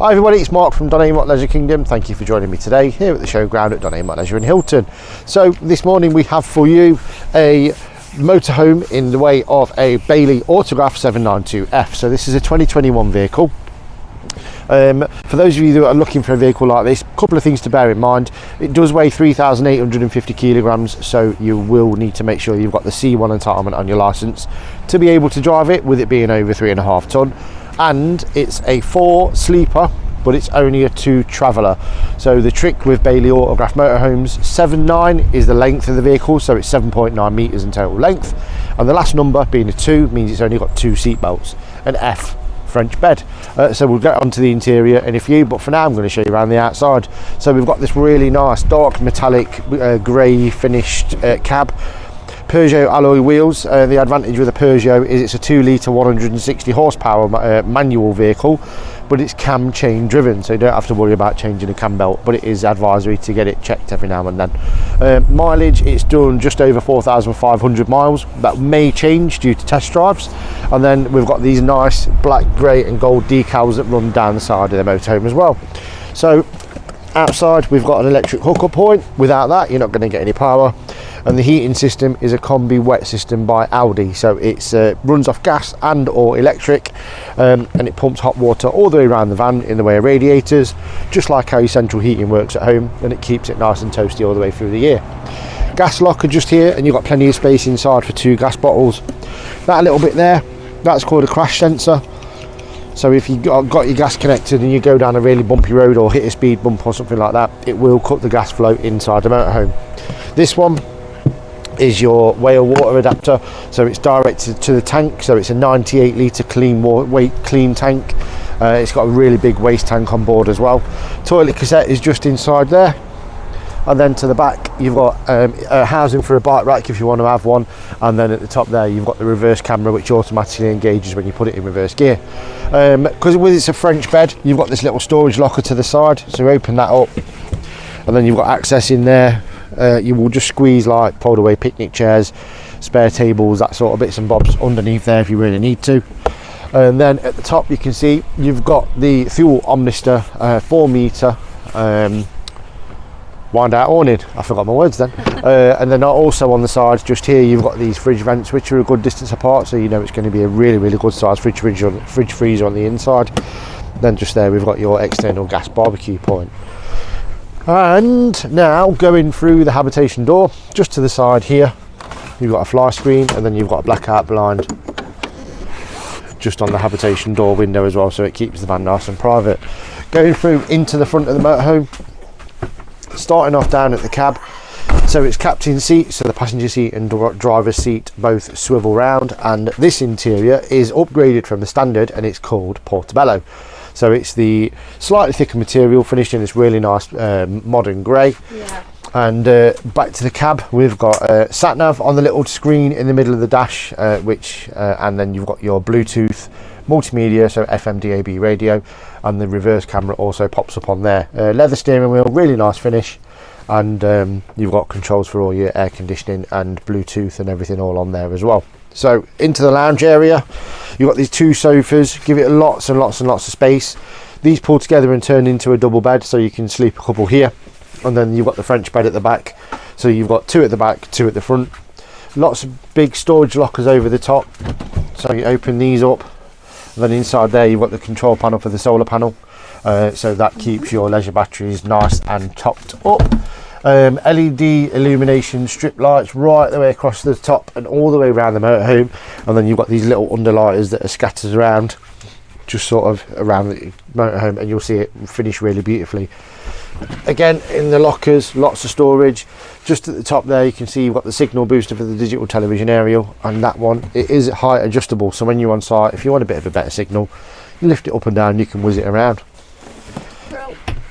Hi everybody, it's Mark from Don Amott Leisure Kingdom. Thank you for joining me today here at the showground at Don Amott Leisure in Hilton. So this morning we have for you a motorhome in the way of a Bailey Autograph 792F. So this is a 2021 vehicle. For those of you that are looking for a vehicle like this, a couple of things to bear in mind. It does weigh 3,850 kilograms, so you will need to make sure you've got the C1 entitlement on your license to be able to drive it, with it being over 3.5 ton. And it's a 4 sleeper, but it's only a 2 traveller. So the trick with Bailey Autograph motorhomes, 7.9 is the length of the vehicle, so it's 7.9 metres in total length, and the last number being a 2 means it's only got 2 seat belts. An F, French bed. So we'll get onto the interior in a few, but for now I'm going to show you around the outside. So we've got this really nice dark metallic grey finished cab. Peugeot alloy wheels. The advantage with a Peugeot is it's a 2 litre 160 horsepower manual vehicle, but it's cam chain driven, so you don't have to worry about changing a cam belt, but it is advisory to get it checked every now and then. Mileage, it's done just over 4,500 miles. That may change due to test drives. And then we've got these nice black, grey and gold decals that run down the side of the motorhome as well. So outside we've got an electric hookup point. Without that you're not going to get any power. And the heating system is a combi wet system by Alde, so it's runs off gas and or electric, and it pumps hot water all the way around the van in the way of radiators, just like how your central heating works at home, and it keeps it nice and toasty all the way through the year. Gas locker just here, and you've got plenty of space inside for 2 gas bottles. That little bit there, that's called a crash sensor. So if you got your gas connected and you go down a really bumpy road or hit a speed bump or something like that, it will cut the gas flow inside the motorhome. This one is your whale water adapter, so it's directed to the tank, so it's a 98 litre clean tank. It's got a really big waste tank on board as well. Toilet cassette is just inside there, and then to the back you've got a housing for a bike rack if you want to have one, and then at the top there you've got the reverse camera, which automatically engages when you put it in reverse gear. Because with it's a French bed, you've got this little storage locker to the side, so open that up and then you've got access in there. You will just squeeze like fold away picnic chairs, spare tables, that sort of bits and bobs underneath there if you really need to. And then at the top you can see you've got the fuel Omnister 4 metre wind out awning. I forgot my words then. And then also on the sides just here you've got these fridge vents, which are a good distance apart, so you know it's going to be a really good size fridge freezer on the inside. Then just there we've got your external gas barbecue point. And now going through the habitation door, just to the side here you've got a fly screen, and then you've got a blackout blind just on the habitation door window as well, so it keeps the van nice and private. Going through into the front of the motorhome, starting off down at the cab, so it's captain's seat, so the passenger seat and driver's seat both swivel round, and this interior is upgraded from the standard and it's called Portobello. So it's the slightly thicker material finished in this really nice modern grey. Yeah. And back to the cab, we've got sat nav on the little screen in the middle of the dash, and then you've got your Bluetooth multimedia, so FM DAB radio, and the reverse camera also pops up on there. Leather steering wheel, really nice finish, and you've got controls for all your air conditioning and Bluetooth and everything all on there as well. So into the lounge area, you've got these 2 sofas, give it lots and lots of space. These pull together and turn into a double bed, so you can sleep a couple here, and then you've got the French bed at the back, so you've got 2 at the back, 2 at the front. Lots of big storage lockers over the top, so you open these up, and then inside there you've got the control panel for the solar panel, so that keeps your leisure batteries nice and topped up. LED illumination strip lights right the way across the top and all the way around the motorhome, and then you've got these little underlighters that are scattered around just sort of around the motorhome, and you'll see it finish really beautifully. Again, in the lockers, lots of storage. Just at the top there you can see you've got the signal booster for the digital television aerial, and that one, it is height adjustable, so when you're on site, if you want a bit of a better signal, you lift it up and down, you can whiz it around.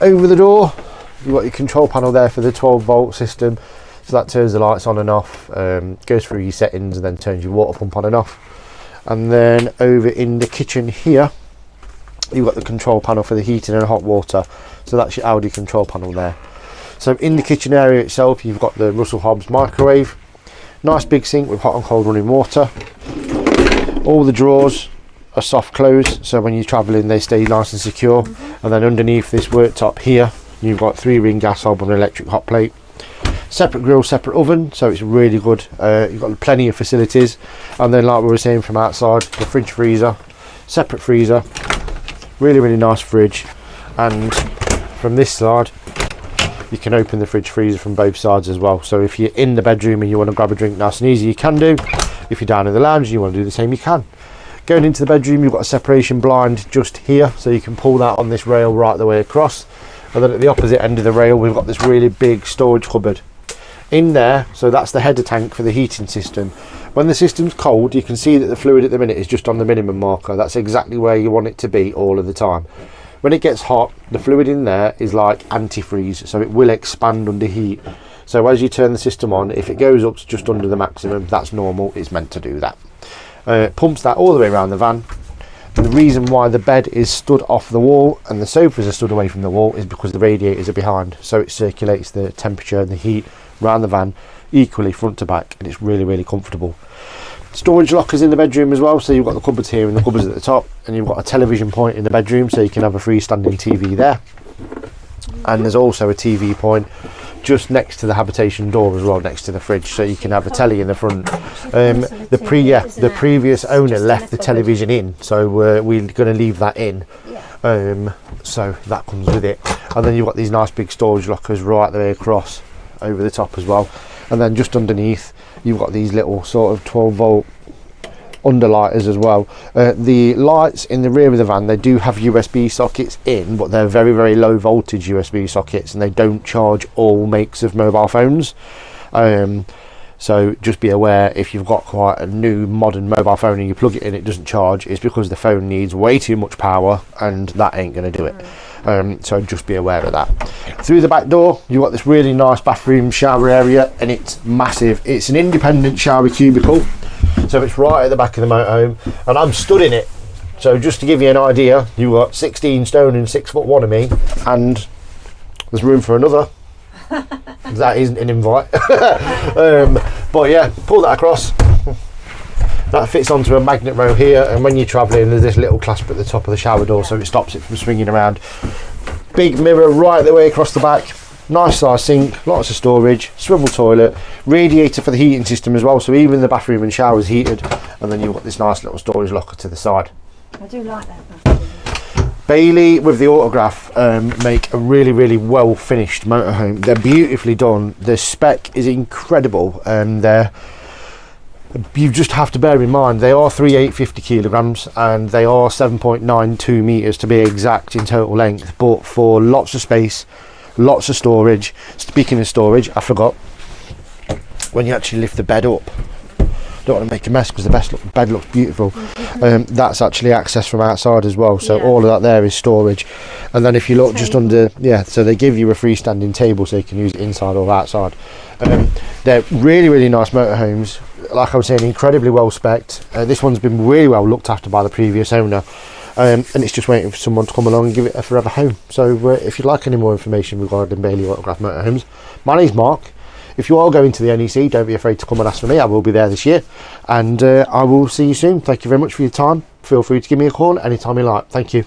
Over the door you've got your control panel there for the 12-volt system, so that turns the lights on and off, goes through your settings and then turns your water pump on and off. And then over in the kitchen here you've got the control panel for the heating and hot water, so that's your Alde control panel there. So in the kitchen area itself you've got the Russell Hobbs microwave, nice big sink with hot and cold running water, all the drawers a soft close, so when you're traveling they stay nice and secure. And then underneath this worktop here you've got 3-ring gas hob and an electric hot plate, separate grill, separate oven, so it's really good. You've got plenty of facilities. And then, like we were saying, from outside, the fridge freezer, separate freezer, really nice fridge. And from this side you can open the fridge freezer from both sides as well, so if you're in the bedroom and you want to grab a drink nice and easy, you can do. If you're down in the lounge and you want to do the same, you can. Going into the bedroom, you've got a separation blind just here, so you can pull that on this rail right the way across. And then at the opposite end of the rail we've got this really big storage cupboard in there, so that's the header tank for the heating system. When the system's cold, you can see that the fluid at the minute is just on the minimum marker. That's exactly where you want it to be all of the time. When it gets hot, the fluid in there is like antifreeze, so it will expand under heat. So as you turn the system on, if it goes up to just under the maximum, that's normal, it's meant to do that. It pumps that all the way around the van. And the reason why the bed is stood off the wall and the sofas are stood away from the wall is because the radiators are behind, so it circulates the temperature and the heat around the van equally front to back, and it's really comfortable. Storage lockers in the bedroom as well, so you've got the cupboards here and the cupboards at the top, and you've got a television point in the bedroom, so you can have a freestanding TV there. And there's also a TV point just next to the habitation door as well, next to the fridge, so you can have a telly in the front. The previous owner left the television in, so we're going to leave that in. So that comes with it. And then you've got these nice big storage lockers right the way across over the top as well. And then just underneath you've got these little sort of 12-volt underlighters as well. The lights in the rear of the van, they do have USB sockets in, but they're very low voltage USB sockets, and they don't charge all makes of mobile phones. So just be aware, if you've got quite a new modern mobile phone and you plug it in, it doesn't charge, it's because the phone needs way too much power, and that ain't going to do it. So just be aware of that. Through the back door you've got this really nice bathroom shower area, and it's massive. It's an independent shower cubicle, so it's right at the back of the motorhome, and I'm stood in it. So just to give you an idea, you've got 16 stone and 6'1" of me, and there's room for another. That isn't an invite. But yeah, pull that across. That fits onto a magnet rail here, and when you're travelling there's this little clasp at the top of the shower door, so it stops it from swinging around. Big mirror right the way across the back, nice size sink, lots of storage, swivel toilet, radiator for the heating system as well, so even the bathroom and shower is heated. And then you've got this nice little storage locker to the side. I do like that bathroom. Bailey with the Autograph make a really well finished motorhome. They're beautifully done. The spec is incredible, and you just have to bear in mind they are 3,850 kilograms and they are 7.92 meters to be exact in total length, but for lots of space, lots of storage. Speaking of storage, I forgot, when you actually lift the bed up, don't want to make a mess because the bed looks beautiful. That's actually access from outside as well, so all of that there is storage. And then if you look just under, so they give you a freestanding table so you can use it inside or outside. They're really nice motorhomes. Like I was saying, incredibly well spec'd. This one's been really well looked after by the previous owner, and it's just waiting for someone to come along and give it a forever home. So if you'd like any more information regarding Bailey Autograph motorhomes, my name's Mark. If you are going to the NEC, don't be afraid to come and ask for me. I will be there this year, and I will see you soon. Thank you very much for your time. Feel free to give me a call anytime you like. Thank you.